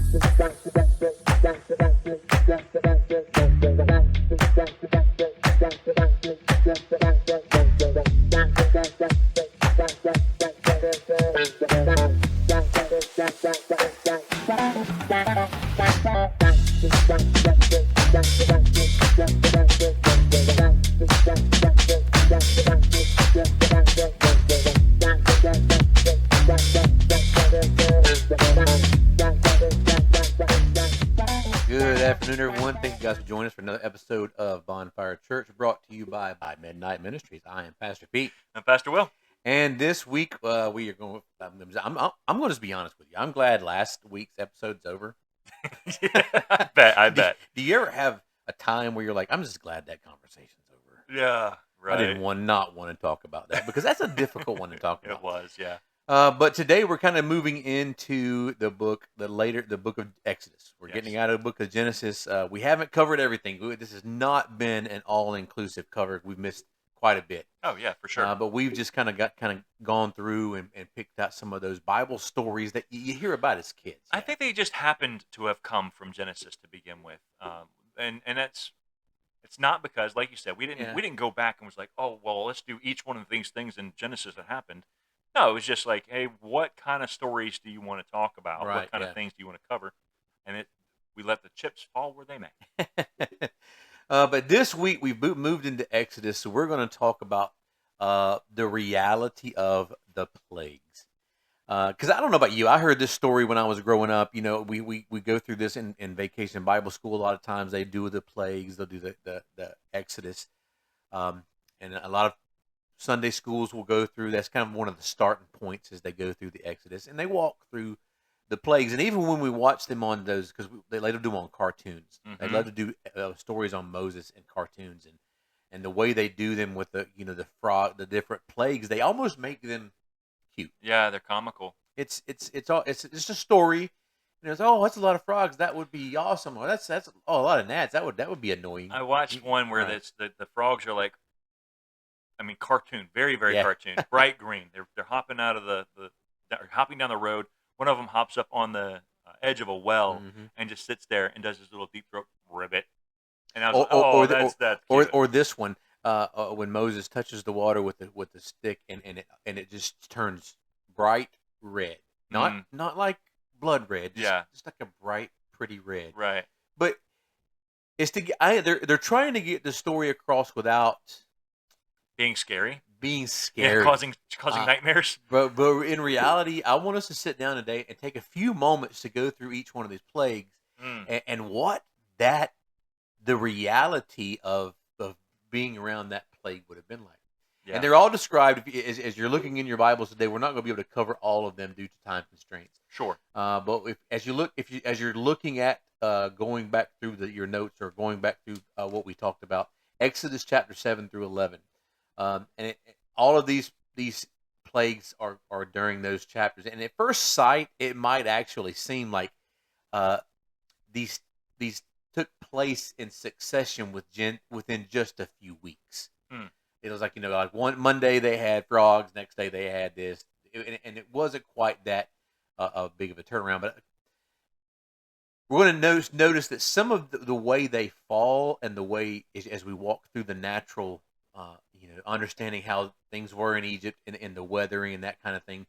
Good afternoon, everyone. Thank you guys for joining us for another episode of Bonfire Church, brought to you by Midnight Ministries. I am Pastor Pete. I'm Pastor Will. And this week, we are going. I'm going to be honest with you. I'm glad last week's episode's over. I bet. Do you ever have a time where you're like, I'm just glad that conversation's over? Yeah, right. I didn't not want to talk about that because that's a difficult one to talk about. It was, yeah. But today we're kind of moving into the book of Exodus. We're getting out of the book of Genesis. We haven't covered everything. This has not been an all-inclusive cover. We've missed quite a bit. Oh yeah, for sure. But we've just kind of gone through and picked out some of those Bible stories that you hear about as kids. I think they just happened to have come from Genesis to begin with, and it's not because, like you said, we didn't go back and was like, oh well, let's do each one of these things in Genesis that happened. No, it was just like, hey, what kind of stories do you want to talk about? Right, what kind of things do you want to cover? And we let the chips fall where they may. But this week we've moved into Exodus, so we're going to talk about the reality of the plagues. Because I don't know about you, I heard this story when I was growing up. You know, we go through this in Vacation Bible School. A lot of times they do the plagues, they'll do the Exodus, and a lot of Sunday schools will go through. That's kind of one of the starting points as they go through the Exodus, and they walk through the plagues. And even when we watch them on those, because they later do them on cartoons, they love to do stories on Moses and cartoons, and the way they do them with the the different plagues, they almost make them cute. Yeah, they're comical. It's just a story. And it's that's a lot of frogs. That would be awesome. Or that's a lot of gnats. That would be annoying. I watched one where the frogs are like, cartoon, very, very cartoon, bright green. They're hopping out of they're hopping down the road. One of them hops up on the edge of a well and just sits there and does his little deep throat ribbit. And I was that's cute. Or this one, when Moses touches the water with the stick and it just turns bright red, not like blood red, just like a bright, pretty red. Right. But it's they're trying to get the story across without being scary, causing nightmares. But in reality, I want us to sit down today and take a few moments to go through each one of these plagues and what the reality of being around that plague would have been like. Yeah. And they're all described as you're looking in your Bibles today. We're not going to be able to cover all of them due to time constraints. Sure. But as you're looking at going back through your notes or going back through what we talked about, Exodus chapter 7 through 11. All of these plagues are during those chapters, and at first sight, it might actually seem like these took place in succession within just a few weeks. It was like like one Monday they had frogs, next day they had this, and it wasn't quite that big of a turnaround. But we're going to notice that some of the way they fall and the way as we walk through the natural. Understanding how things were in Egypt and the weathering and that kind of thing,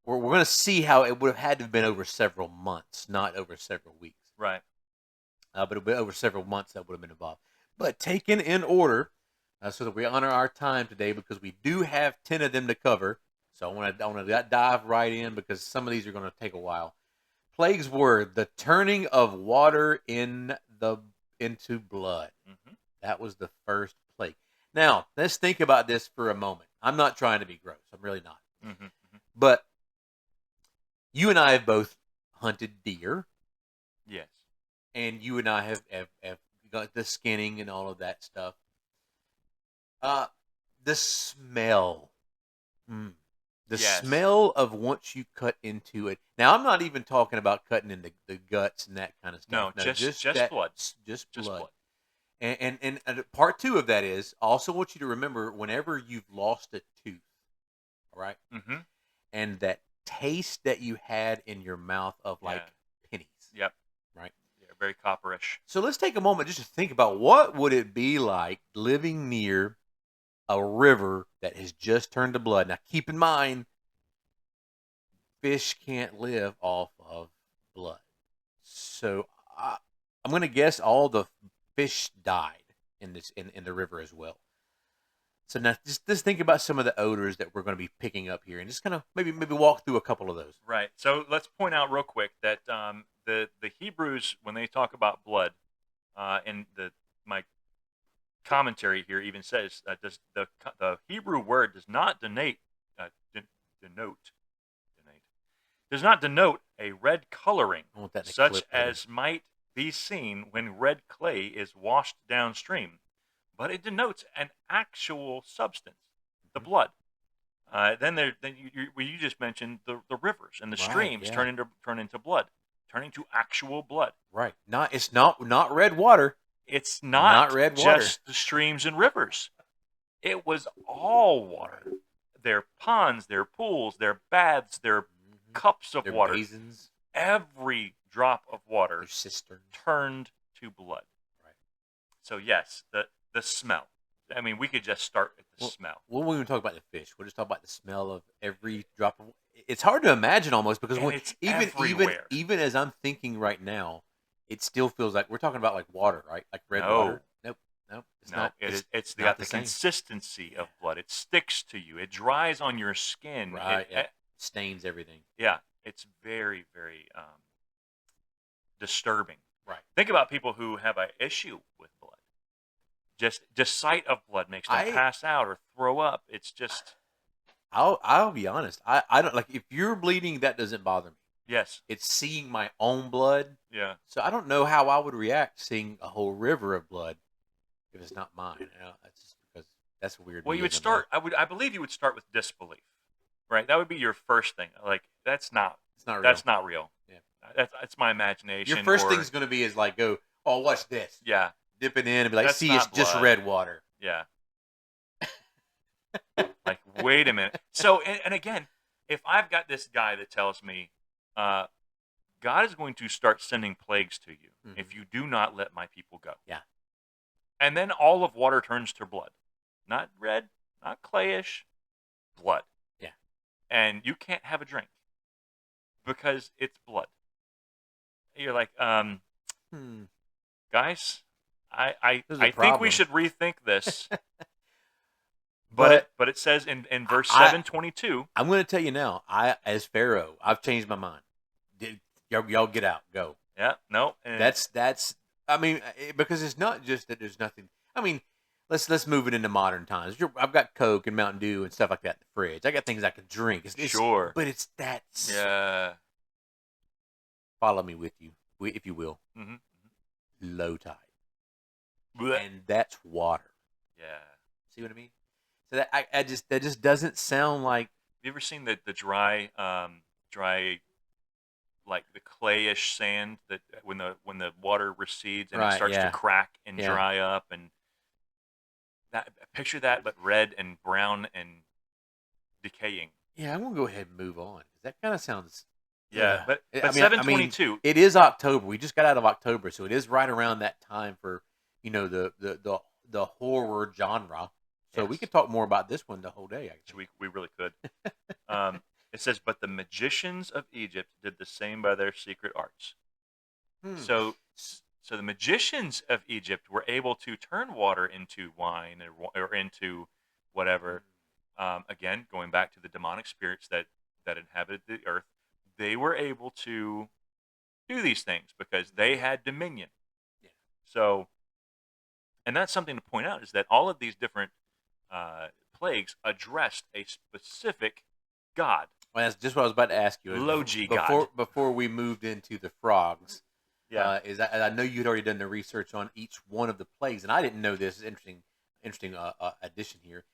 we're going to see how it would have had to have been over several months, not over several weeks. Right. But it would be over several months that would have been involved. But taken in order, so that we honor our time today, because we do have 10 of them to cover. So I want to dive right in because some of these are going to take a while. Plagues were the turning of water into blood. Mm-hmm. That was the first plague. Now, let's think about this for a moment. I'm not trying to be gross. I'm really not. Mm-hmm. But you and I have both hunted deer. Yes. And you and I have got the skinning and all of that stuff. The smell. The smell of once you cut into it. Now, I'm not even talking about cutting into the guts and that kind of stuff. No, just blood. Just blood. And part two of that is, I also want you to remember whenever you've lost a tooth, all right? Mm-hmm. And that taste that you had in your mouth of pennies. Yep. bush. So let's take a moment just to think about what would it be like living near a river that has just turned to blood. Now, keep in mind, fish can't live off of blood. So I'm going to guess all the fish died in the river as well. So now just think about some of the odors that we're going to be picking up here, and just kind of maybe walk through a couple of those. Right. So let's point out real quick that the Hebrews, when they talk about blood, and my commentary here even says does the Hebrew word does not denote does not denote a red coloring I want that in a such clip later. as might be seen when red clay is washed downstream, but it denotes an actual substance, the blood. Then you just mentioned the rivers and the streams yeah. turn into blood, turning to actual blood. Right. It's not red water. It's not red water. just the streams and rivers. It was all water. Their ponds, their pools, their baths, their cups of Their water. basins, every drop of water their cisterns. turned to blood. Right. So yes, the smell. I mean, we could just start with the smell. We won't even talk about the fish. We'll just talk about the smell of every drop of. It's hard to imagine almost because it's everywhere. even as I'm thinking right now, it still feels like we're talking about like water, right? Like red water. Nope. It's not. It's not got the same. consistency of blood. It sticks to you. It dries on your skin. Right. It stains everything. Yeah. It's very, very disturbing. Right. Think about people who have an issue with blood. Just sight of blood makes them pass out or throw up. It's just. I'll be honest. I don't like if you're bleeding. That doesn't bother me. Yes. It's seeing my own blood. Yeah. So I don't know how I would react seeing a whole river of blood if it's not mine. That's just because that's weird. Well, you would start. I believe you would start with disbelief, right? That would be your first thing. Like that's not. It's not real. That's not real. Yeah. That's my imagination. Your first thing's going to be is like go. Oh, watch this. Yeah. Dip it in and be like, That's see, not it's just blood. red water. Yeah. Like, wait a minute. So, and again, if I've got this guy that tells me, God is going to start sending plagues to you if you do not let my people go. Yeah. And then all of water turns to blood. Not red, not clayish, blood. Yeah. And you can't have a drink because it's blood. You're like, guys, I think we should rethink this. But it says in verse 7:22. I'm going to tell you now. As Pharaoh, I've changed my mind. Y'all get out, go. Yeah, no. That's. I mean, because it's not just that there's nothing. I mean, let's move it into modern times. I've got Coke and Mountain Dew and stuff like that in the fridge. I got things I can drink. Sure, but it's that. Yeah. Follow me with you, if you will. Mm-hmm. Low tide. Blech. And that's water. Yeah. See what I mean? So that just doesn't sound like. Have you ever seen the dry like the clayish sand that when the water recedes and it starts to crack and dry up and picture that but red and brown and decaying. Yeah, I'm gonna go ahead and move on because that kind of sounds. Yeah, but 7:22. It is October. We just got out of October, so it is right around that time for the horror genre. So we could talk more about this one the whole day. Actually, we really could. It says, but the magicians of Egypt did the same by their secret arts. So the magicians of Egypt were able to turn water into wine or into whatever. Again, going back to the demonic spirits that inhabited the earth, they were able to do these things because they had dominion. Yeah. So, and that's something to point out is that all of these different plagues addressed a specific god. Well, that's just what I was about to ask you. Low-G god. Before we moved into the frogs, yeah. I know you'd already done the research on each one of the plagues, and I didn't know this. Interesting addition here.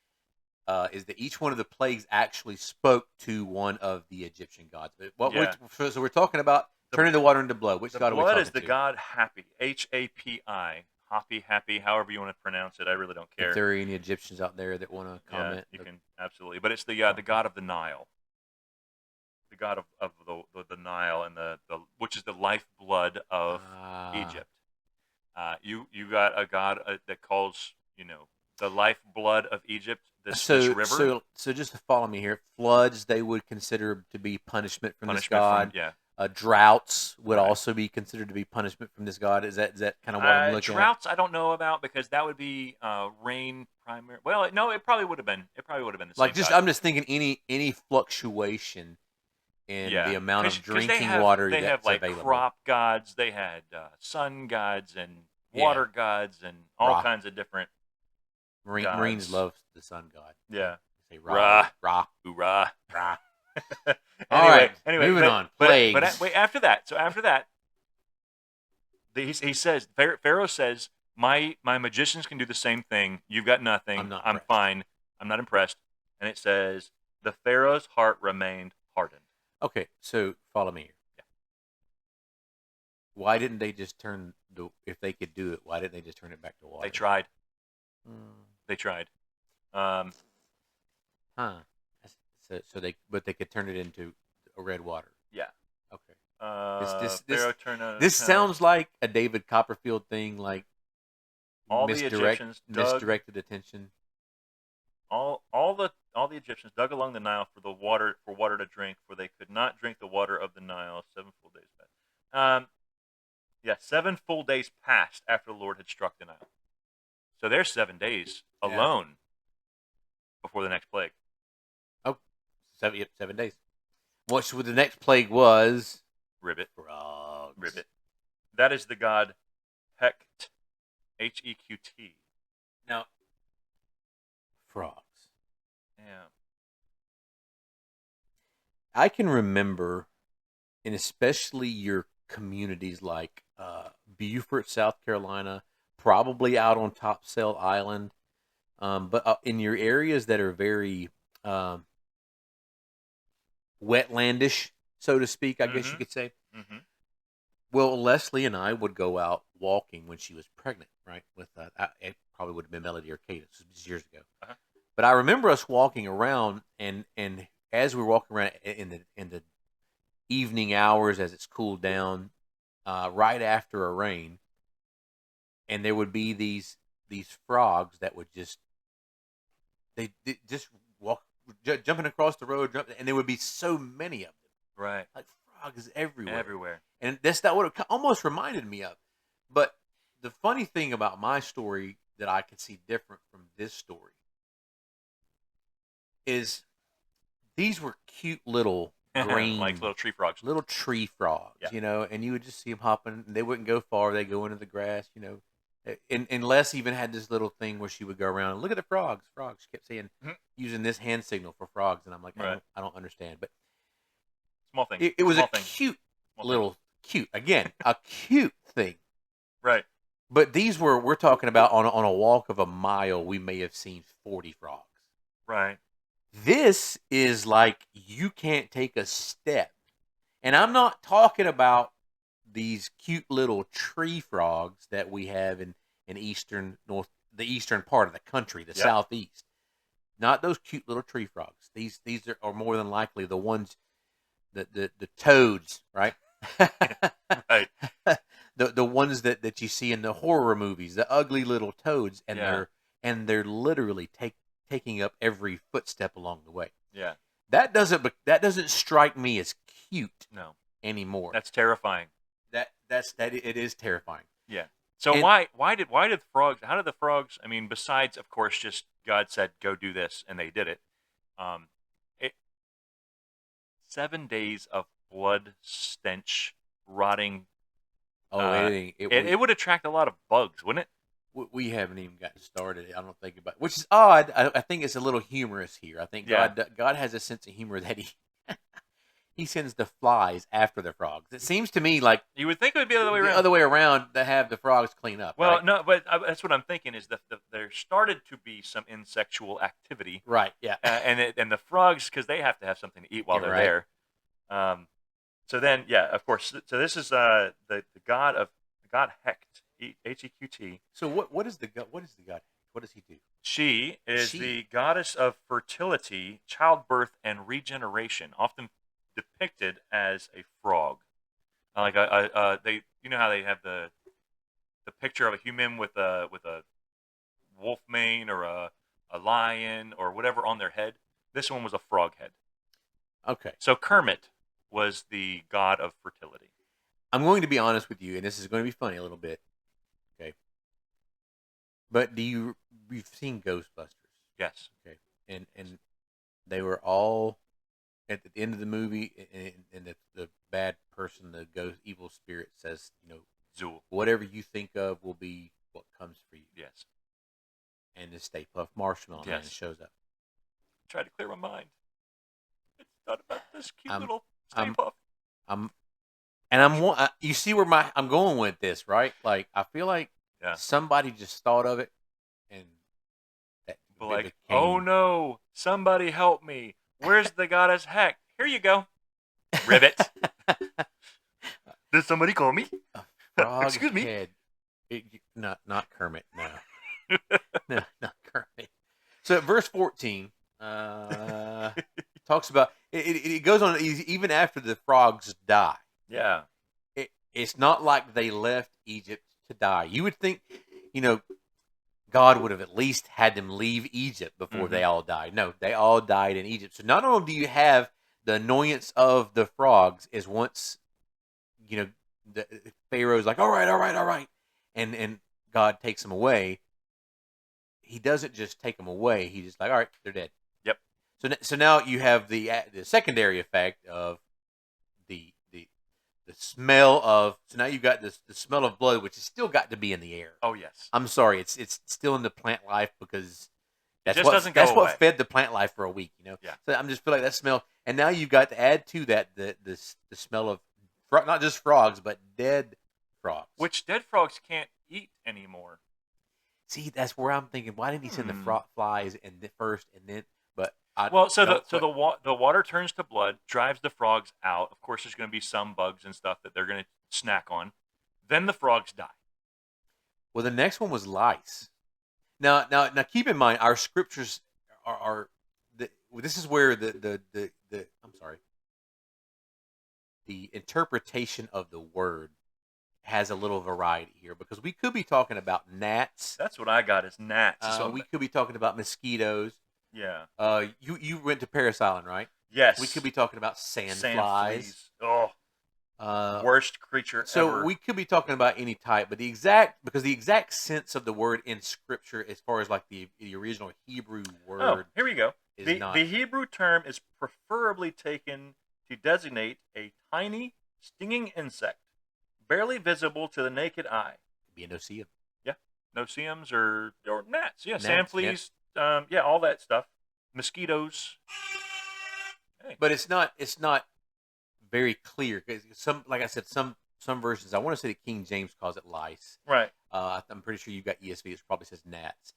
Is that each one of the plagues actually spoke to one of the Egyptian gods? But so we're talking about turning the water into blood. Which god are we talking to? Blood is the god Happy, Hapi, Happy, however you want to pronounce it. I really don't care. If there are any Egyptians out there that want to comment, you can absolutely. But it's the god of the Nile, the god of the Nile, and the which is the lifeblood of Egypt. You got a god that calls the lifeblood of Egypt this So, river. so just to follow me here, floods they would consider to be punishment from this Punishment from god. Droughts would Right. also be considered to be punishment from this god. Is that kind of what I'm looking at? Droughts I don't know about because that would be rain primary. Well, no, it probably would have been. It probably would have been the Like same just god. I'm just thinking any fluctuation in the Yeah, amount of because they drinking have water they have that's like available. crop gods, they had sun gods and Yeah, water gods and all Ra. kinds of different Marines gods. love the sun god. Yeah, They say Ra, Ra, Ra, hoorah. Ra. All anyway, right, anyway, moving but on. but Plagues. wait, after that. So after that, he says Pharaoh says, my magicians can do the same thing. You've got I'm nothing. not I'm impressed. fine. I'm not impressed. And it says the Pharaoh's heart remained hardened. Okay, so follow me here. Yeah. Why didn't they just turn the? If they could do it, why didn't they just turn it back to water? They tried. Hmm. They tried. Huh. So they could turn it into a red water. Yeah. Okay. This Pharaoh turned on this sounds like a David Copperfield thing, like all the Egyptians dug misdirected attention. all the Egyptians dug along the Nile for water to drink, for they could not drink the water of the Nile 7 full days passed. 7 full days passed after the Lord had struck the Nile. So there's 7 days alone before the next plague. Oh, 7 days. What the next plague was? Ribbit. Frogs. Ribbit. That is the god Heqt. Heqt. Now, frogs. Yeah. I can remember, and especially your communities like Beaufort, South Carolina, probably out on Topsail Island, but in your areas that are very um, wetlandish, so to speak, I guess you could say. Mm-hmm. Well, Leslie and I would go out walking when she was pregnant, right? With it probably would have been Melody or Cadence, this was years ago. Uh-huh. But I remember us walking around, and as we were walking around in the evening hours, as it's cooled down, right after a rain, and there would be these frogs that would they just walk jumping across the road, and there would be so many of them, Right. like frogs everywhere. Everywhere. And that's not what it almost reminded me of. But the funny thing about my story that I could see different from this story is these were cute little green, like little tree frogs. little tree frogs, Yeah. and you would just see them hopping. And they wouldn't go far; they go into the grass, And Les even had this little thing where she would go around and look at the frogs. Frogs. She kept saying, using this hand signal for frogs, and I'm like, Right. I don't understand. But small thing. It was small a thing. cute small little thing. cute again, a cute thing. Right. But we're talking about on a walk of a mile, we may have seen 40 frogs. Right. This is like you can't take a step. And I'm not talking about these cute little tree frogs that we have in the eastern part of the country, the southeast. Not those cute little tree frogs. These are more than likely the ones the toads, right? Right. The ones that you see in the horror movies, the ugly little toads, and they're literally taking up every footstep along the way. Yeah. That doesn't strike me as cute anymore. That's terrifying. It is terrifying. Yeah. So why did frogs? How did the frogs? I mean, besides of course, just God said go do this, and they did it. 7 days of blood stench, rotting. It would attract a lot of bugs, wouldn't it? We haven't even gotten started. I don't think about it, which is odd. I think it's a little humorous here. I think God has a sense of humor that he sends the flies after the frogs. It seems to me like you would think it would be the other way around. The other way around to have the frogs clean up. Well, right? no, but that's what I'm thinking is that there started to be some insexual activity, right? Yeah, and the frogs because they have to have something to eat while they're there. So then, of course. So this is the god Heqt, Heqt. So what is the god? What does he do? She is the goddess of fertility, childbirth, and regeneration, often depicted as a frog. Like they, how they have the the picture of a human with a wolf mane or a lion or whatever on their head. This one was a frog head. Okay. So Kermit was the god of fertility. I'm going to be honest with you, and this is going to be funny a little bit. Okay. But you've seen Ghostbusters? Yes. Okay. And they were all at the end of the movie, and the bad person, the ghost, evil spirit says, Zool. Whatever you think of will be what comes for you. Yes. And the Stay Puft Marshmallow Man shows up. Try to clear my mind. It's not about this cute little Stay I'm, Puft. You see where I'm going with this, right? Like, I feel like somebody just thought of it, and that like, oh no, somebody help me. Where's the goddess Heck? Here you go. Ribbit. Did somebody call me? Excuse me. Not Kermit, no. No, not Kermit. So at verse 14, talks about, it goes on, even after the frogs die. Yeah. It's not like they left Egypt to die. You would think, God would have at least had them leave Egypt before they all died. No, they all died in Egypt. So not only do you have the annoyance of the frogs, is once, the Pharaoh's like, all right, and God takes them away. He doesn't just take them away. He's just like, all right, they're dead. Yep. So now you have the secondary effect of the smell of. So now you've got the smell of blood, which has still got to be in the air. Oh yes. I'm sorry, it's still in the plant life because that's what fed the plant life for a week. Yeah. So I'm just feel like that smell, and now you've got to add to that the smell of not just frogs but dead frogs, which dead frogs can't eat anymore. See, that's where I'm thinking. Why didn't he send the flies first and then? But the water turns to blood, drives the frogs out. Of course, there's going to be some bugs and stuff that they're going to snack on. Then the frogs die. Well, the next one was lice. Now, keep in mind, our scriptures are this is where the interpretation of the word has a little variety here, because we could be talking about gnats. That's what I got is gnats. We could be talking about mosquitoes. Yeah. You went to Paris Island, right? Yes. We could be talking about sandflies. Oh. Worst creature ever. So we could be talking about any type, but the exact sense of the word in Scripture, as far as like the original Hebrew word. Oh, here we go. The Hebrew term is preferably taken to designate a tiny, stinging insect, barely visible to the naked eye. Be a no-see-em. Yeah, no-see-ems or gnats. Yeah, sandflies. Yeah. All that stuff. Mosquitoes. Hey. But it's not very clear, because like I said, some versions. I want to say the King James calls it lice. Right. I'm pretty sure you've got ESV. It probably says gnats.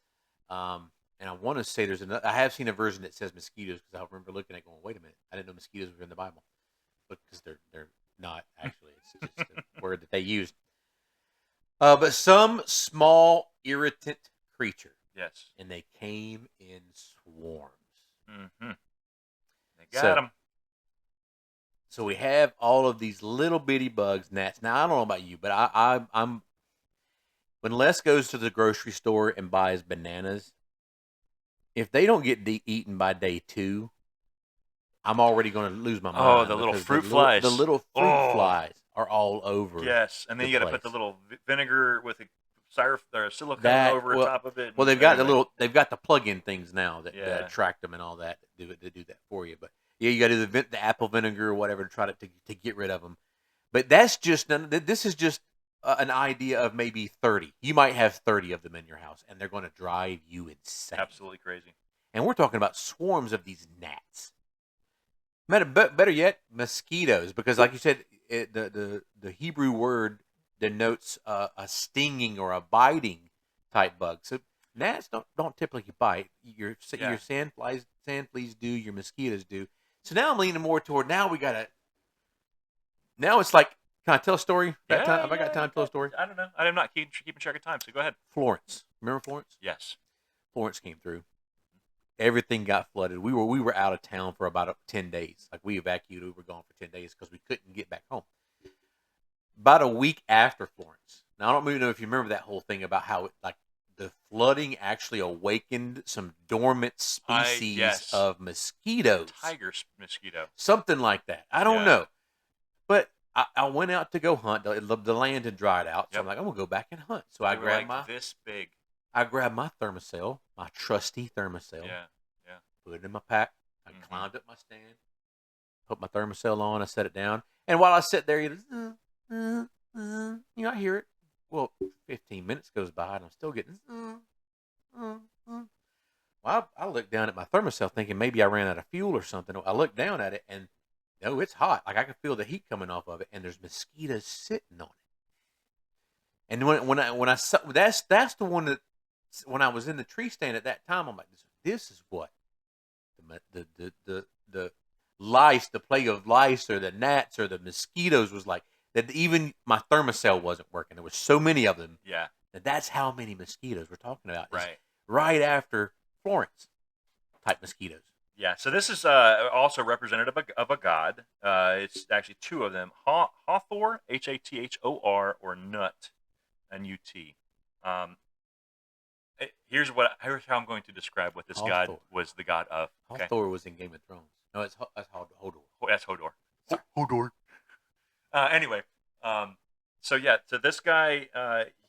And I want to say there's another. I have seen a version that says mosquitoes, because I remember looking at it going, wait a minute, I didn't know mosquitoes were in the Bible, because they're not actually. It's just a word that they used. But some small irritant creature. Yes. And they came in swarms. Mm-hmm. They got them. So we have all of these little bitty bugs, gnats. Now, I don't know about you, but I'm when Les goes to the grocery store and buys bananas, if they don't get eaten by day 2, I'm already going to lose my mind. Oh, the little fruit flies. The little fruit flies are all over. Yes, and then you got to put the little vinegar with a silicone over top of it. Well, they've got the plug-in things now that attract them and all that do that for you. But yeah, you got to do the apple vinegar or whatever to try to get rid of them. But that's just this is just an idea of maybe 30. You might have 30 of them in your house, and they're going to drive you insane. Absolutely crazy. And we're talking about swarms of these gnats. Better yet, mosquitoes, because like you said, the Hebrew word denotes a stinging or a biting type bug. So gnats don't typically bite. Your sandflies do. Your mosquitoes do. So now I'm leaning more toward now it's like, can I tell a story? Have I got time to tell a story? I don't know. I'm not keeping track of time, so go ahead. Florence. Remember Florence? Yes. Florence came through. Everything got flooded. We were out of town for about 10 days. Like, we evacuated. We were gone for 10 days because we couldn't get back home. About a week after Florence. Now I don't even know if you remember that whole thing about how the flooding actually awakened some dormant species Yes. of mosquitoes. Tiger mosquito. Something like that. I don't Yeah. know. But I went out to go hunt. The land had dried out, so Yep. I'm like, I'm gonna go back and hunt. So They were like this big. I grabbed my thermocell, my trusty thermocell. Yeah. Yeah. Put it in my pack. I Mhm. climbed up my stand, put my thermocell on. I set it down, and while I sit there, I hear it. Well, 15 minutes goes by, and I'm still getting. Well, I looked down at my thermocell, thinking maybe I ran out of fuel or something. I looked down at it, and no, it's hot. Like I can feel the heat coming off of it, and there's mosquitoes sitting on it. And when I saw that's the one that when I was in the tree stand at that time, I'm like, this is what the lice, the plague of lice, or the gnats, or the mosquitoes was like. That even my thermocell wasn't working. There was so many of them. Yeah. That's how many mosquitoes we're talking about. Right. Right after Florence type mosquitoes. Yeah. So this is also representative of a god. It's actually two of them: Hathor, Hathor, or Nut, Nut. Here's how I'm going to describe what this god was the god of. Okay? Hathor was in Game of Thrones. No, that's Hodor. That's Hodor. Hodor. Anyway, so this guy,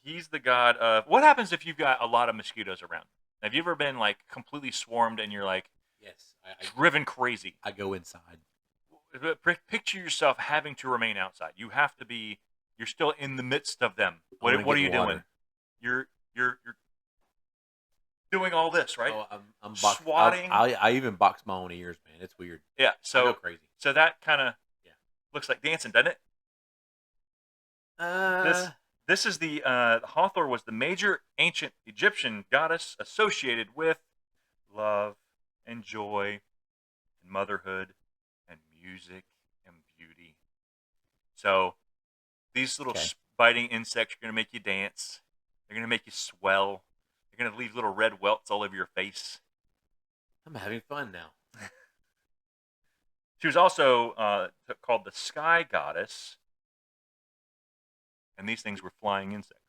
he's the god of. What happens if you've got a lot of mosquitoes around? Have you ever been like completely swarmed and you're like, yes, driven crazy? I go inside. Picture yourself having to remain outside. You have to be. You're still in the midst of them. What are you doing? You're doing all this, right? Oh, I'm swatting. I even box my own ears, man. It's weird. Yeah, so I go crazy. So that kind of looks like dancing, doesn't it? This is the Hathor was the major ancient Egyptian goddess associated with love and joy and motherhood and music and beauty. So these little biting insects are going to make you dance. They're going to make you swell. They're going to leave little red welts all over your face. I'm having fun now. She was also called the Sky Goddess. And these things were flying insects.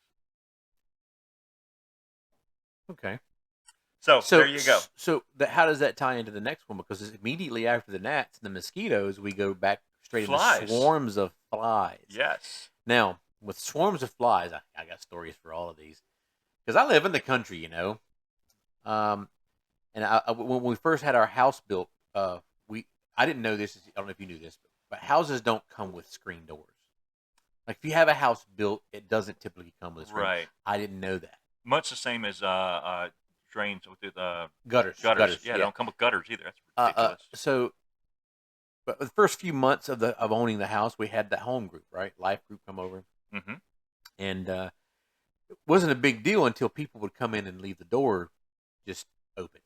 Okay. So there you go. So how does that tie into the next one? Because it's immediately after the gnats and the mosquitoes, we go back straight into swarms of flies. Yes. Now, with swarms of flies, I got stories for all of these. Because I live in the country, and when we first had our house built, I didn't know this. I don't know if you knew this, but houses don't come with screen doors. Like if you have a house built, it doesn't typically come with a screen. Right. I didn't know that. Much the same as drains with gutters. Yeah, don't come with gutters either. That's ridiculous. But the first few months of owning the house, we had that home group, right? Life group come over, and it wasn't a big deal until people would come in and leave the door just open.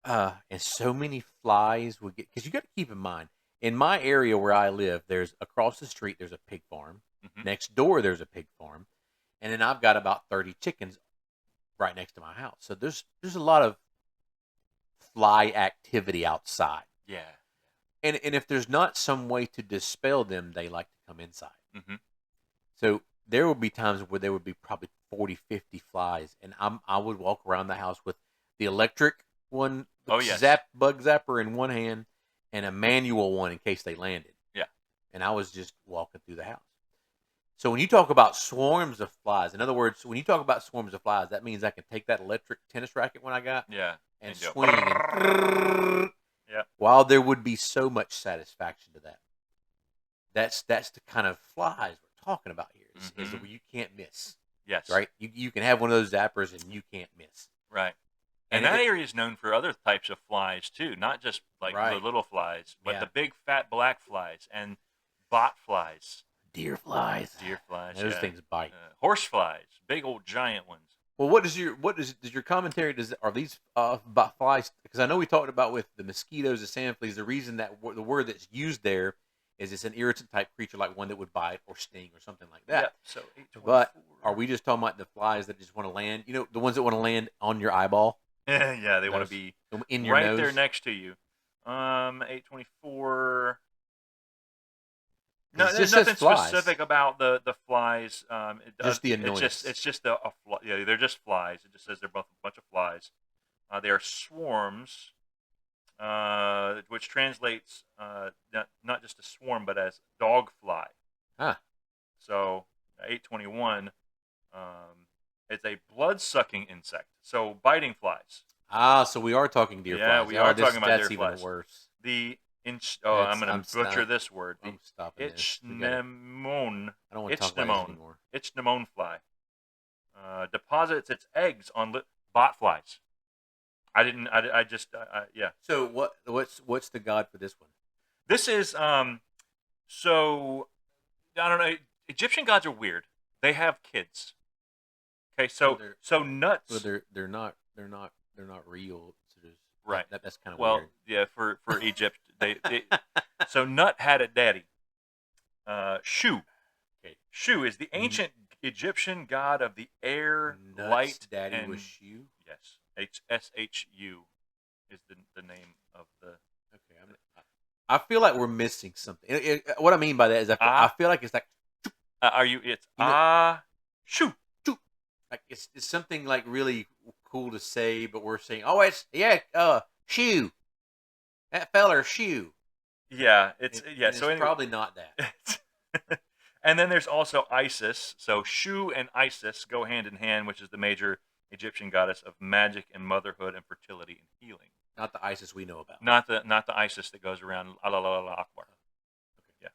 And so many flies would get, because you got to keep in mind, in my area where I live, there's across the street, there's a pig farm. Next door, there's a pig farm. And then I've got about 30 chickens right next to my house. So there's a lot of fly activity outside. Yeah. And if there's not some way to dispel them, they like to come inside. So there would be times where there would be probably 40, 50 flies. And I would walk around the house with the electric one, bug zapper in one hand, and a manual one in case they landed. Yeah. And I was just walking through the house. So when you talk about swarms of flies, in other words, when you talk about swarms of flies, that means I can take that electric tennis racket when I got and swing and while there would be so much satisfaction to that. That's the kind of flies we're talking about here. Is that you can't miss. Yes. Right? You can have one of those zappers and you can't miss. Right. And that area is known for other types of flies too, not just like the little flies, but the big fat black flies and bot flies. Deer flies. Those things bite. Horse flies, big old giant ones. Well, does your commentary, are these flies? Because I know we talked about with the mosquitoes, the sand fleas, the reason that the word that's used there is it's an irritant type creature, like one that would bite or sting or something like that. Yeah, so but are we just talking about the flies that just want to land? You know, the ones that want to land on your eyeball? Yeah, they want to be in your right nose? There next to you. 824. No, It there's just says nothing flies. specific about the flies. Just the annoyance. It's just a yeah. They're just flies. It just says they're both a bunch of flies. They are swarms, which translates not just a swarm, but as dog fly. Huh. So 821, it's a blood-sucking insect. So biting flies. So we are talking deer Yeah, flies. we are talking about That's deer even flies. worse. I'm going to butcher this word. I'm stopping this. Ichneumon. I don't want to talk about this anymore. Ichneumon fly. Deposits its eggs on bot flies. Yeah. So what's the god for this one? This is so I don't know. Egyptian gods are weird. They have kids. Okay, so nuts. So they're not real. So right. That's kind of well, weird. Yeah, for Egypt, they so Nut had a daddy. Shu. Okay. Shu is the ancient Egyptian god of the air, Nut's light, daddy and was Shu. Yes, SHU is the name of the. Okay, I feel like we're missing something. What I mean by that is I feel like it's like. Are you? It's Shu. Like it's something like really cool to say, but we're saying, oh, it's Shu. That feller Shu. Yeah, it's probably not that. And then there's also Isis. So Shu and Isis go hand in hand, which is the major Egyptian goddess of magic and motherhood and fertility and healing. Not the Isis we know about. Not the Isis that goes around Allah Akbar. Okay. Yeah.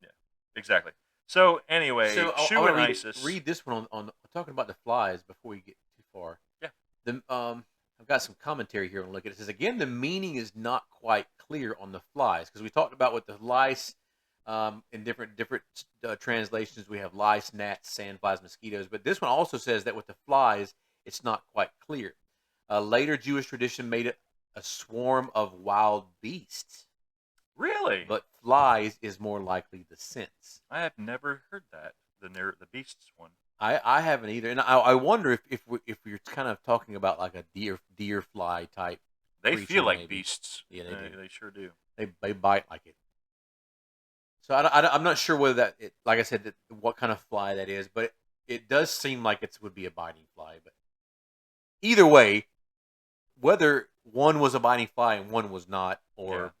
Yeah. Exactly. So anyway, Shu and Isis. Read this one on talking about the flies before we get too far. Yeah. I've got some commentary here. And look at it. It says again, the meaning is not quite clear on the flies because we talked about with the lice. In different translations, we have lice, gnats, sandflies, mosquitoes. But this one also says that with the flies, it's not quite clear. Later Jewish tradition made it a swarm of wild beasts. Really? But flies is more likely the sense. I have never heard that. The beasts one. I haven't either, and I wonder if you're kind of talking about like a deer fly type. They feel like maybe. Beasts. Yeah, they do. They sure do. They bite like it. So I'm not sure whether like I said, what kind of fly that is, but it does seem like it would be a biting fly. But either way, whether one was a biting fly and one was not, or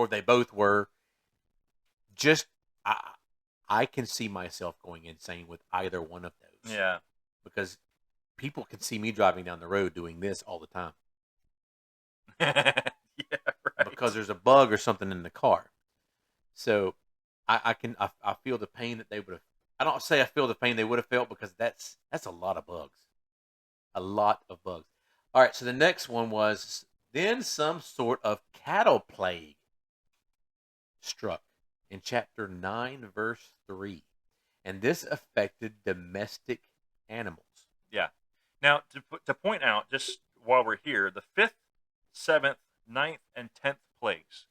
they both were, just I can see myself going insane with either one of those. Yeah, because people can see me driving down the road doing this all the time. Yeah, right. Because there's a bug or something in the car. So I feel the pain that they would have. I don't say I feel the pain they would have felt because that's a lot of bugs. A lot of bugs. All right, so the next one was then some sort of cattle plague struck in chapter 9, verse 3. And this affected domestic animals. Yeah. Now, to point out, just while we're here, the 5th, 7th, 9th, and 10th plagues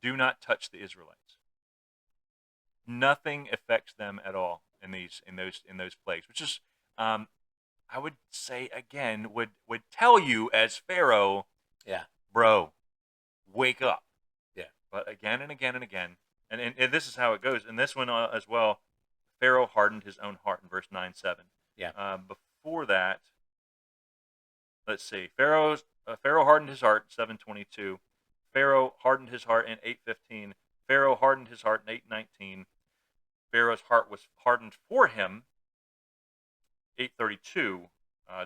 do not touch the Israelites. Nothing affects them at all in those plagues, which is, I would say again, would tell you as Pharaoh, bro, wake up. Yeah. But again and again and again, and this is how it goes. And this one as well, Pharaoh hardened his own heart in verse 9:7. Yeah. Before that, let's see, Pharaoh hardened his heart 7:22. Pharaoh hardened his heart in 8:15. Pharaoh hardened his heart in 8:19. Pharaoh's heart was hardened for him 8:32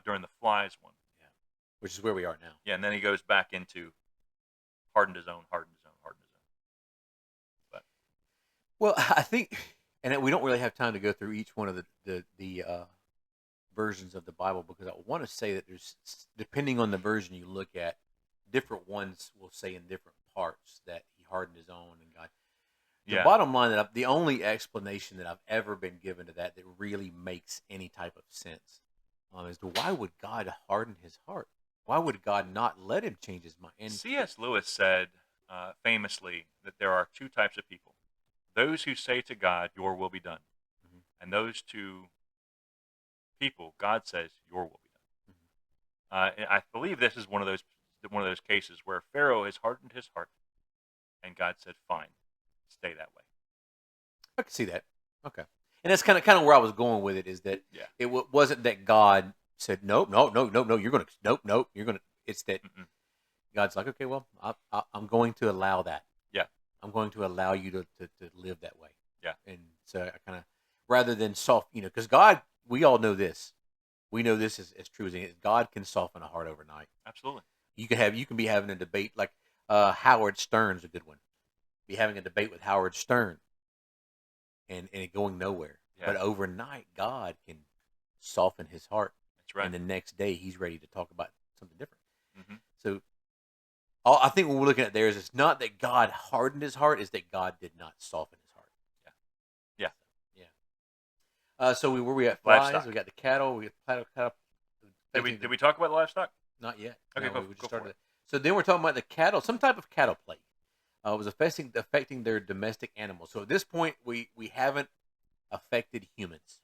during the flies one. Yeah. Which is where we are now. Yeah, and then he goes back into hardened his own. But well, I think, and we don't really have time to go through each one of the versions of the Bible because I want to say that there's, depending on the version you look at, different ones will say in different parts that he hardened his own and God. The bottom line the only explanation that I've ever been given to that really makes any type of sense is to why would God harden his heart? Why would God not let him change his mind? And C.S. Lewis said famously that there are two types of people: those who say to God, "Your will be done," and those two people, God says, "Your will be done." And I believe this is one of those cases where Pharaoh has hardened his heart, and God said, "Fine, stay that way." I can see that. Okay, and that's kind of where I was going with it. Is that Yeah. it wasn't that God said nope, no, no, no, no. You're gonna nope, nope. You're gonna. It's that Mm-mm. God's like, okay, well, I'm going to allow that. Yeah. I'm going to allow you to live that way. Yeah. And so I kind of, rather than soft, because God, we all know this. We know this is as true as anything. God can soften a heart overnight. Absolutely. You can be having a debate like Howard Stern's a good one. Be having a debate with Howard Stern and it going nowhere. Yeah. But overnight, God can soften his heart. That's right. And the next day, he's ready to talk about something different. Mm-hmm. So I think what we're looking at there is it's not that God hardened his heart, it's that God did not soften his heart. Yeah. Yeah. So where we at? Flies. Livestock. We got the cattle. We got cattle. Did we talk about the livestock? Not yet. Okay, No, go we just for started. it. So then we're talking about the cattle. Some type of cattle plague was affecting their domestic animals. So at this point, we haven't affected humans.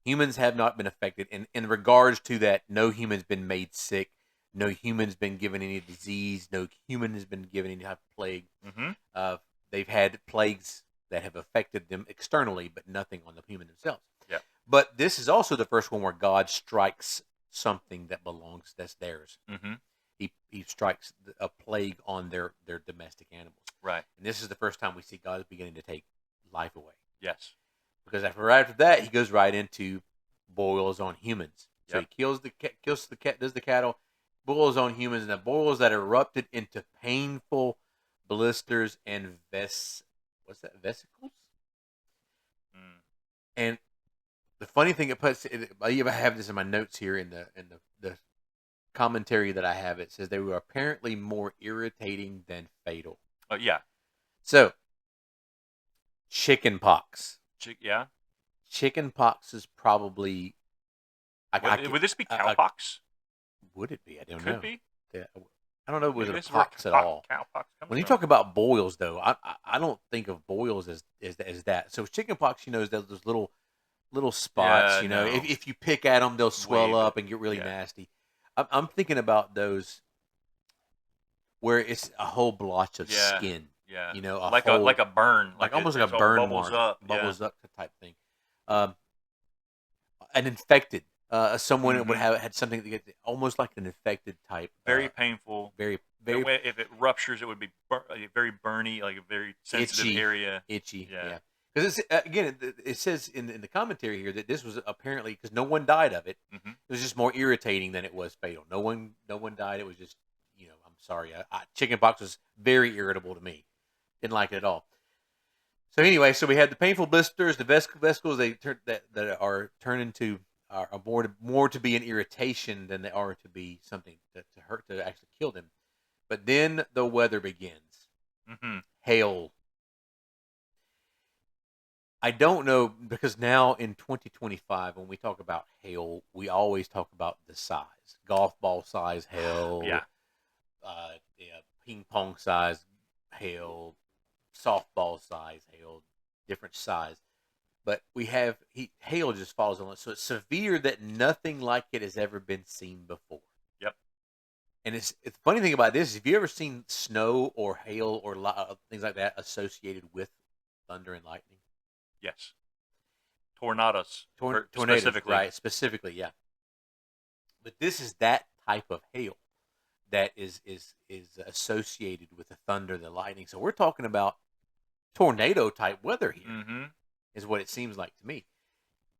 Humans have not been affected in regards to that. No human's been made sick. No human's been given any disease. No human has been given any type of plague. Mm-hmm. They've had plagues that have affected them externally, but nothing on the human themselves. Yeah. But this is also the first one where God strikes something that's theirs. Mm-hmm. He strikes a plague on their domestic animals. Right. And this is the first time we see God beginning to take life away. Yes. Because right after that, he goes right into boils on humans. So Yep. he does the cattle, boils on humans, and the boils that erupted into painful blisters and vesicles. Mm. And the funny thing I even have this in my notes here in the commentary that I have. It says they were apparently more irritating than fatal. Oh yeah. So, chicken pox. Yeah. Chicken pox is probably. Would this be cowpox? Would it be? I don't know. Could be. Yeah, I don't know if it was Maybe a pox at all. Cowpox When you talk about boils, though, I don't think of boils as that. So chicken pox, is those little spots. Yeah, No. no. If you pick at them, they'll swell up and get really nasty. I'm thinking about those where it's a whole blotch of skin. Yeah. Like a burn, almost like a burn bubbles mark, up, bubbles up type thing. An infected someone Mhm. would have had something that get almost like an infected type. Very painful. Very If it ruptures, it would be very burny, like a very sensitive area. itchy. Yeah. Yeah. Because again, it says in the commentary here that this was apparently because no one died of it. Mm-hmm. It was just more irritating than it was fatal. No one died. It was just I'm sorry. Chicken pox was very irritable to me. Didn't like it at all. So anyway, we had the painful blisters, the vesicles. They that are turned into are more to be an irritation than they are to be something to hurt, to actually kill them. But then the weather begins. Mm-hmm. Hail. I don't know, because now in 2025, when we talk about hail, we always talk about the size. Golf ball size hail. Yeah. Ping pong size hail. Softball size hail. Different size. But we have hail just falls on it. So it's severe that nothing like it has ever been seen before. Yep. And it's the funny thing about this is, have you ever seen snow or hail or things like that associated with thunder and lightning? Yes. Tornadoes. Specifically. Right, specifically, yeah. But this is that type of hail that is associated with the thunder, the lightning. So we're talking about tornado type weather here. Mm-hmm. Is what it seems like to me.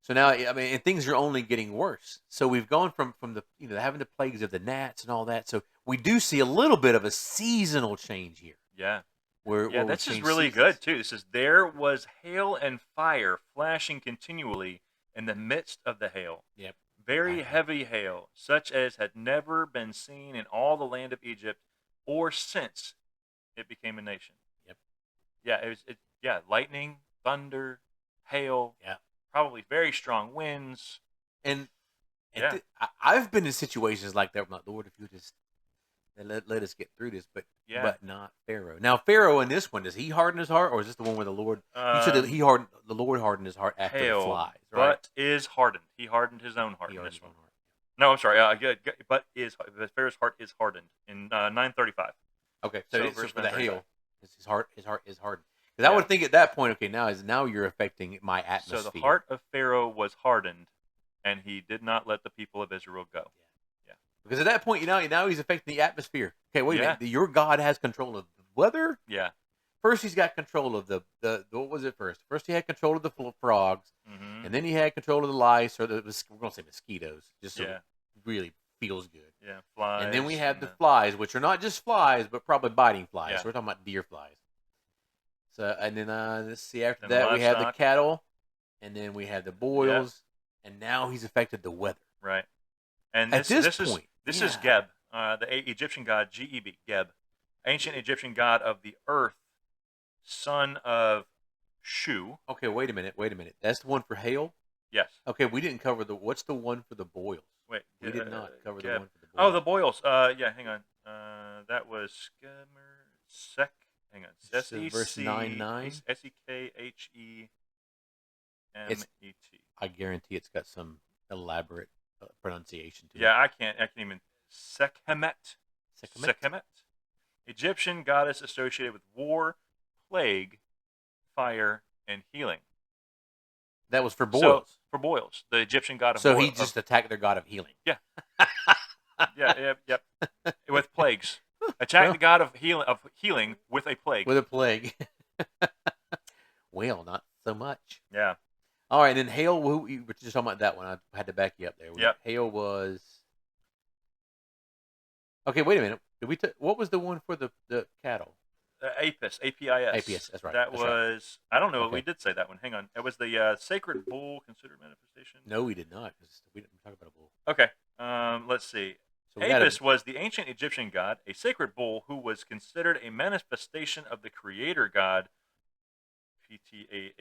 So now, I mean, and things are only getting worse. So we've gone from the having the plagues of the gnats and all that. So we do see a little bit of a seasonal change here. Yeah. Where this is really good too. This says there was hail and fire flashing continually in the midst of the hail. Yep. Very heavy hail, such as had never been seen in all the land of Egypt, or since it became a nation. Yep. Yeah. Lightning, thunder, hail. Yeah. Probably very strong winds. And I've been in situations like that. I'm like, Lord, if you just let us get through this, but not Pharaoh. Now Pharaoh in this one, does he harden his heart, or is this the one where the Lord? You said that the Lord hardened his heart after the flies, right? But is hardened. He hardened his own heart in this one. No, I'm sorry. But Pharaoh's heart is hardened in 9:35. Okay, so for the hail, his heart is hardened. Because I would think at that point, okay, now you're affecting my atmosphere. So the heart of Pharaoh was hardened, and he did not let the people of Israel go. Yeah. Because at that point, now he's affecting the atmosphere. Okay, wait a minute. Your God has control of the weather. Yeah. First, he's got control of the what was it first? First, he had control of the frogs, and then he had control of the lice, or we're gonna say mosquitoes, just so it really feels good. Yeah, flies. And then we have the flies, which are not just flies, but probably biting flies. Yeah. So we're talking about deer flies. So, and then let's see. After that, we have the cattle, and then we have the boils, and now he's affected the weather. Right. And this point, this is Geb, the Egyptian god Geb, Geb, ancient Egyptian god of the earth, son of Shu. Okay, wait a minute. That's the one for hail? Yes. Okay, we didn't cover what's the one for the boils? Wait, we did not cover Geb. the one for the boils. Oh, the boils. Yeah, hang on. That was Sek. Hang on. Verse 9:9. Sekhemet. I guarantee it's got some elaborate pronunciation to it. Yeah, I can't even. Sekhemet. Egyptian goddess associated with war, plague, fire, and healing. That was for boils. So, for boils, the Egyptian god of So he just attacked their god of healing. Yeah. Yep. With plagues. Attack the god of healing with a plague. With a plague. Well, not so much. Yeah. All right, and then hail. We were just talking about that one. I had to back you up there. Yep. Hail was. Okay, wait a minute. Did we? What was the one for the cattle? Apis, APIS. APIS, that's right. That was. Right. I don't know. Okay. We did say that one. Hang on. It was the sacred bull considered manifestation. No, we did not, because we didn't talk about a bull. Okay. Let's see. So Apis was the ancient Egyptian god, a sacred bull who was considered a manifestation of the creator god, Ptah,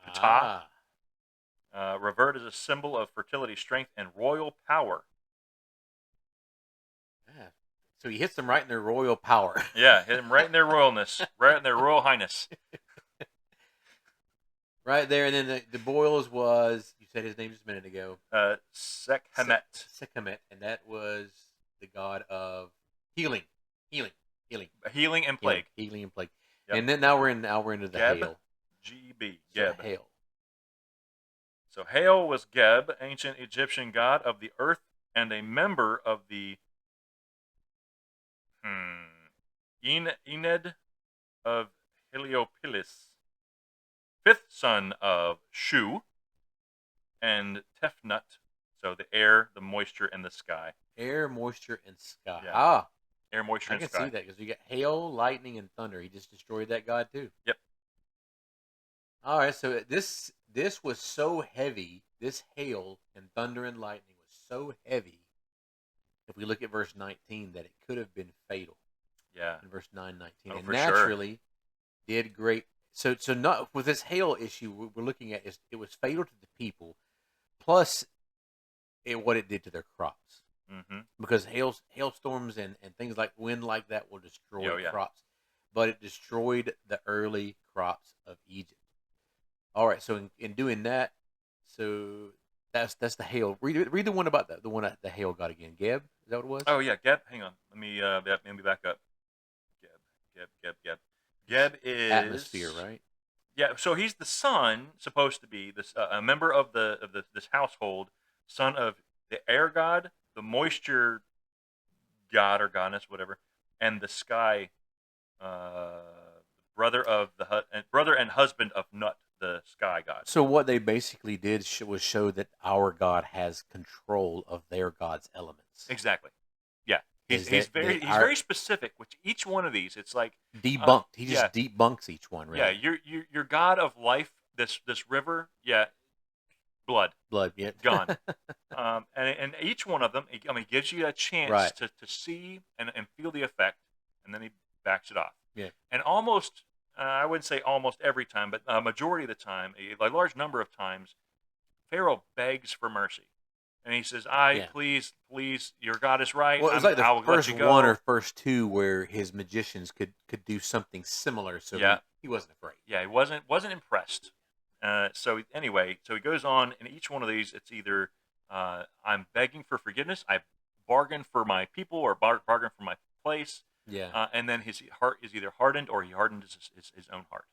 Ptah, revered as a symbol of fertility, strength, and royal power. Yeah. So he hits them right in their royal power. Yeah, hit them right in their royalness, right in their royal highness. Right there, and then the boils was, you said his name just a minute ago. Sekhemet. Sekhemet, and that was the god of healing. Healing and plague. Healing and plague. Yep. And then now we're into the Geb, hail. Geb. So hail. So hail was Geb, ancient Egyptian god of the earth, and a member of the Ened of Heliopolis, fifth son of Shu, and Tefnut, so the air, the moisture, and the sky. Air, moisture, and sky. Yeah. Air, moisture, and sky. I can see that, because you got hail, lightning, and thunder. He just destroyed that god too. Yep. All right, so this was so heavy. This hail and thunder and lightning was so heavy, if we look at verse 19, that it could have been fatal. Yeah. In verse 9:19. Oh, and for naturally sure. did great. So not with this hail issue we're looking at, is it was fatal to the people, plus what it did to their crops. Mm-hmm. Because hailstorms and things like wind like that will destroy crops. But it destroyed the early crops of Egypt. All right, so in doing that, so that's the hail. Read the one about the one the hail got again. Geb, is that what it was? Oh yeah, Geb. Hang on, let me back up. Geb. Geb is atmosphere, right? Yeah. So he's the son, supposed to be this a member of this household, son of the air god, the moisture god or goddess, whatever, and the sky, brother and husband of Nut, the sky god. So what they basically did was show that our God has control of their God's elements. Exactly. Yeah. He's very specific. Which each one of these, it's like debunked. He just debunks each one. Really. Yeah. Your God of life. This river. Yeah. Blood. Yeah. Gone. And each one of them, gives you a chance to see and feel the effect, and then he backs it off. Yeah. And almost, I wouldn't say almost every time, but a majority of the time, a large number of times, Pharaoh begs for mercy. And he says, please, your God is right. Well, it was like the first one or first two where his magicians could do something similar, so he wasn't afraid. Yeah, he wasn't impressed. So he goes on, and each one of these, it's either I'm begging for forgiveness, I bargain for my people, or bargain for my place. Yeah. And then his heart is either hardened, or he hardened his own heart.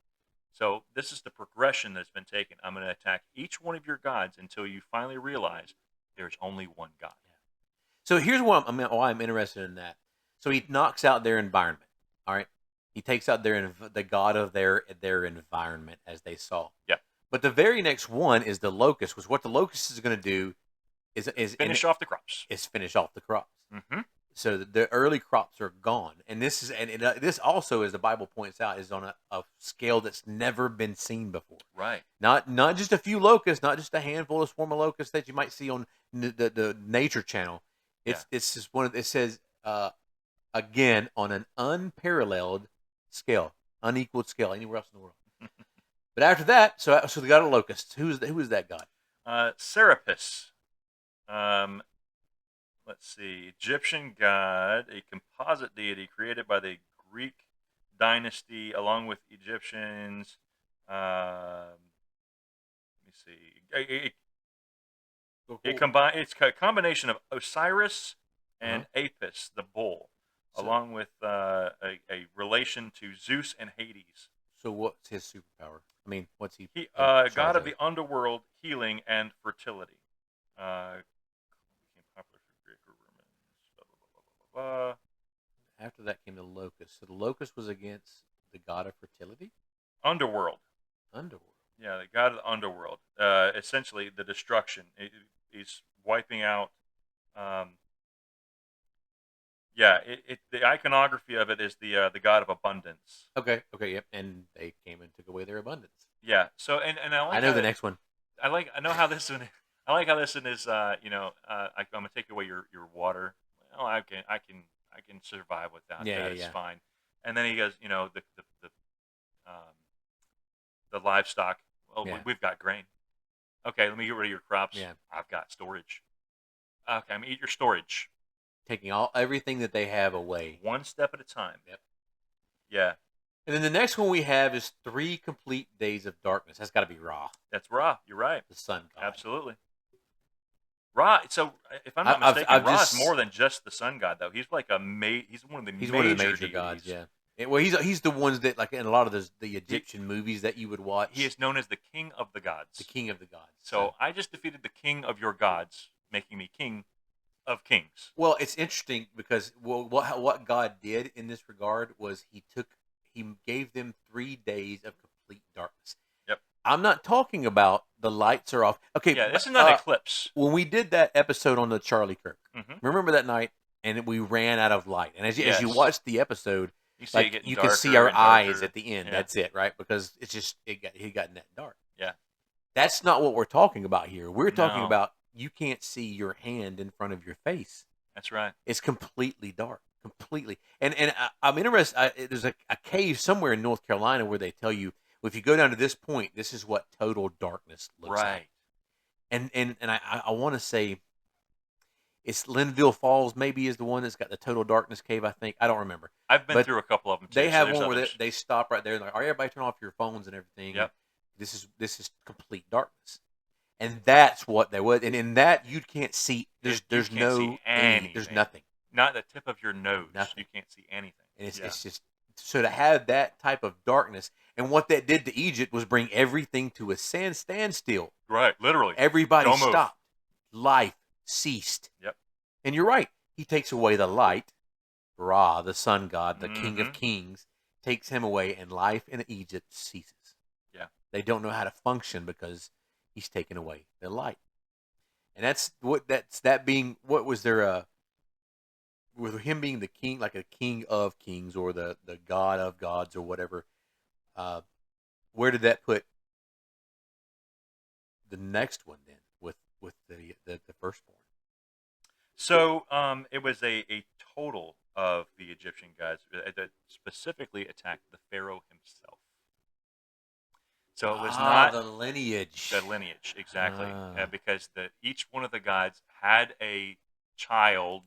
So this is the progression that's been taken. I'm going to attack each one of your gods until you finally realize there's only one God. So here's why I'm interested in that. So he knocks out their environment. All right, he takes out the god of their environment as they saw. Yeah. But the very next one is the locust. Which what the locust is going to do is finish off the crops. Is finish off the crops. Mm-hmm. So the early crops are gone, and this also, as the Bible points out, is on a scale that's never been seen before. Right. Not just a few locusts, not just a handful of swarm of locusts that you might see on the Nature Channel. It's just it says again on an unparalleled scale, unequaled scale anywhere else in the world. But after that, so the god of locusts, who is that god? Serapis. Let's see. Egyptian god, a composite deity created by the Greek dynasty along with Egyptians. Let me see. It's a combination of Osiris and Apis, the bull, along with a relation to Zeus and Hades. So what's his superpower? I mean, what's he? God of the underworld, healing, and fertility. Became popular for Greek or Romans. After that came the locust. So the locust was against the god of fertility? Underworld. Yeah, the god of the underworld. Essentially, the destruction. He's wiping out. The iconography of it is the god of abundance. Okay, yep. And they came and took away their abundance. Yeah. So and I know the next one. I know how this one. I like how this one is. I'm gonna take away your water. Well, I can survive without that. It's fine. And then he goes, the livestock. Well, we've got grain. Okay, let me get rid of your crops. Yeah. I've got storage. Okay, I'm gonna eat your storage. Taking everything that they have away. One step at a time. Yep. Yeah. And then the next one we have is 3 complete days of darkness. That's got to be Ra. That's Ra. You're right. The sun god. Absolutely. Ra. So if I'm not mistaken, Ra is more than just the sun god, though. He's like he's one of the major gods. Yeah. Well, he's the ones that, like, in a lot of the Egyptian movies that you would watch. He is known as the king of the gods. The king of the gods. So I just defeated the king of your gods, making me king of kings. Well, it's interesting because what God did in this regard was he gave them 3 days of complete darkness. Yep. I'm not talking about the lights are off. Okay. Yeah, this is not eclipse. When we did that episode on the Charlie Kirk, remember that night, and we ran out of light. And as you watched the episode, you can see our eyes at the end. Yeah. That's it, right? Because it's just it got that dark. Yeah. That's not what we're talking about here. We're talking about you can't see your hand in front of your face. That's right. It's completely dark. Completely. And I'm interested. There's a cave somewhere in North Carolina where they tell you, well, if you go down to this point, this is what total darkness looks like. And I want to say it's Linville Falls maybe is the one that's got the total darkness cave, I think. I don't remember. I've been through a couple of them too. They have one where they stop right there and like, all right, everybody turn off your phones and everything. Yep. This is complete darkness. And that's what they would. And in that, you can't see. There's no anything. There's nothing. Not the tip of your nose. Nothing. You can't see anything. And it's just so to have that type of darkness. And what that did to Egypt was bring everything to a standstill. Right, literally. Everybody stopped. Life ceased. Yep. And you're right. He takes away the light. Ra, the sun god, the king of kings, takes him away, and life in Egypt ceases. Yeah. They don't know how to function because he's taken away their light. And what was their with him being the king, like a king of kings or the god of gods or whatever, where did that put the next one then with the firstborn? So it was a total of the Egyptian gods that specifically attacked the Pharaoh himself. So it was not the lineage. The lineage, exactly, because each one of the gods had a child,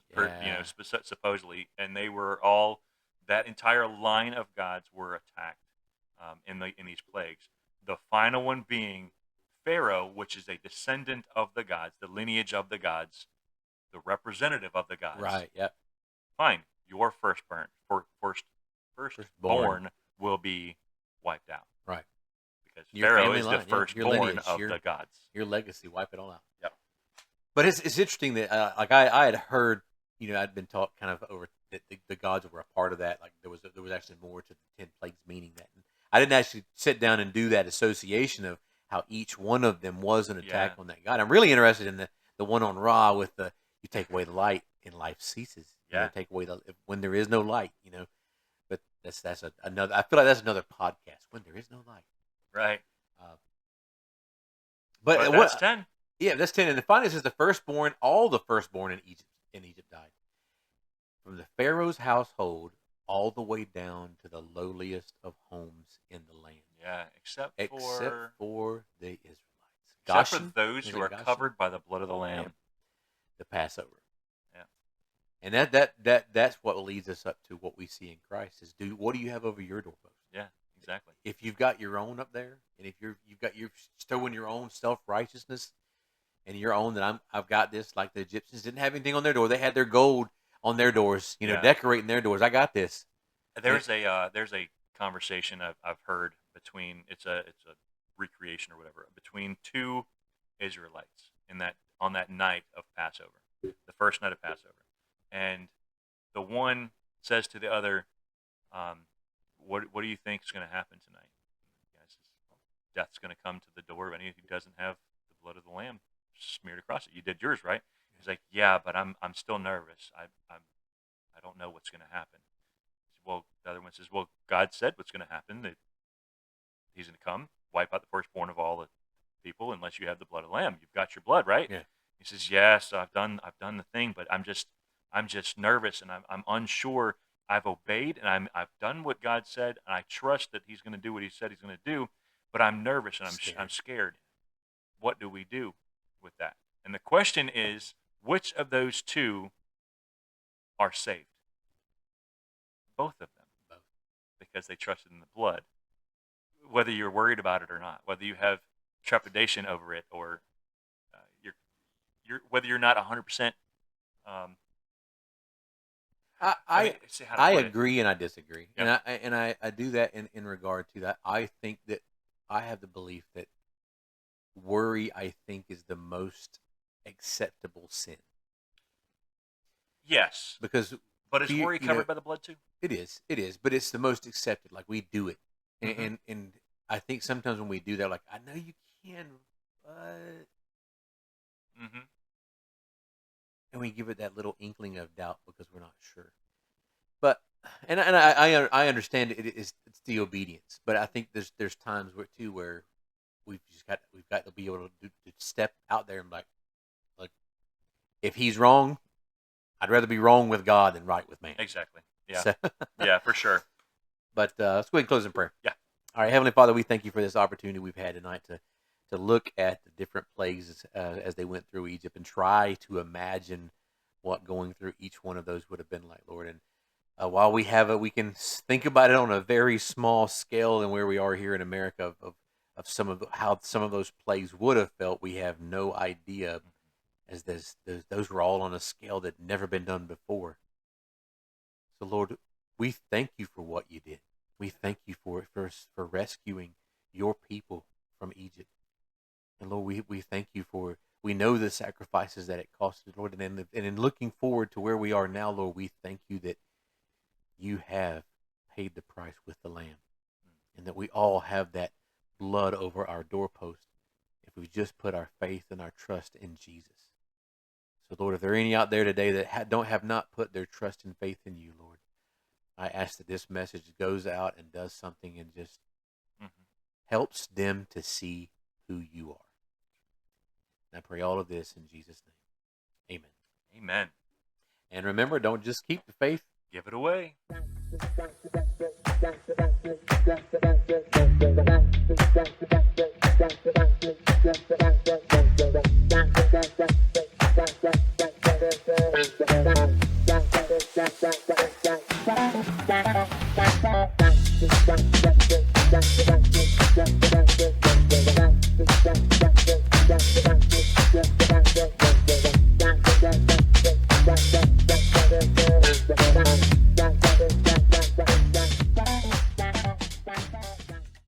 supposedly, and they were all that entire line of gods were attacked in these plagues. The final one being Pharaoh, which is a descendant of the gods, the lineage of the gods, the representative of the gods. Right. Yep. Fine. Your firstborn will be wiped out. Right. because Your Pharaoh family is line, the yeah, your firstborn lineage, of the gods. Your legacy, wipe it all out. Yep. But it's interesting that like I had heard, I'd been taught kind of over that the gods were a part of that. Like there was actually more to the 10 plagues meaning that. And I didn't actually sit down and do that association of how each one of them was an attack on that god. I'm really interested in the one on Ra with the you take away the light and life ceases. Yeah. Take away when there is no light. But that's another. I feel like that's another podcast when there is no light. Right. But that's 10. Yeah, that's 10. And the finest is the firstborn. All the firstborn in Egypt died, from the Pharaoh's household all the way down to the lowliest of homes in the land. Yeah, except for the Israelites. Except for those who are covered by the blood of the Lamb. Yeah. The Passover. Yeah. And that's what leads us up to what we see in Christ is what do you have over your doorpost? Yeah, exactly. If you've got your own up there, and if you're stowing your own self-righteousness and your own that I've got this, like the Egyptians didn't have anything on their door. They had their gold on their doors, decorating their doors. I got this. There's a conversation I've heard between it's a recreation or whatever between two Israelites on that night of Passover, the first night of Passover, and the one says to the other, "What do you think is going to happen tonight?" And the guy says, well, "Death's going to come to the door of anyone who doesn't have the blood of the Lamb smeared across it. You did yours, right?" He's like, "Yeah, but I'm still nervous. I don't know what's going to happen." Well, the other one says, "Well, God said what's going to happen. That He's going to come, wipe out the firstborn of all the people, unless you have the blood of the Lamb. You've got your blood, right?" Yeah. He says, "Yes, I've done the thing, but I'm just nervous and I'm unsure. I've obeyed and I've done what God said, and I trust that He's going to do what He said He's going to do, but I'm nervous and I'm scared. What do we do with that?" And the question is, which of those two are saved? Both of them. Both. Because they trusted in the blood. Whether you're worried about it or not, whether you have trepidation over it, or whether you're not 100%. I agree and I disagree, yeah. and I do that in regard to that. I think that I have the belief that worry, I think, is the most acceptable sin. Yes, but is worry covered by the blood too? It is, but it's the most accepted. Like we do it, and I think sometimes when we do that, like I know you can, but and we give it that little inkling of doubt because we're not sure. But I understand it's the obedience, but I think there's times where we've got to be able to step out there and like if He's wrong, I'd rather be wrong with God than right with man. Exactly. Yeah. So, yeah, for sure. But let's go ahead and close in prayer. Yeah. All right, Heavenly Father, we thank You for this opportunity we've had tonight to look at the different plagues as they went through Egypt and try to imagine what going through each one of those would have been like, Lord. And while we can think about it on a very small scale than where we are here in America of how some of those plagues would have felt, we have no idea, as those were all on a scale that never been done before. So, Lord, we thank You for what You did. We thank You for rescuing Your people from Egypt. And Lord, we thank You we know the sacrifices that it costed, Lord. And in looking forward to where we are now, Lord, we thank You that You have paid the price with the Lamb. And that we all have that blood over our doorpost if we just put our faith and our trust in Jesus. So, Lord, if there are any out there today that have not put their trust and faith in You, Lord, I ask that this message goes out and does something and just helps them to see who You are. And I pray all of this in Jesus' name. Amen. Amen. And remember, don't just keep the faith. Give it away.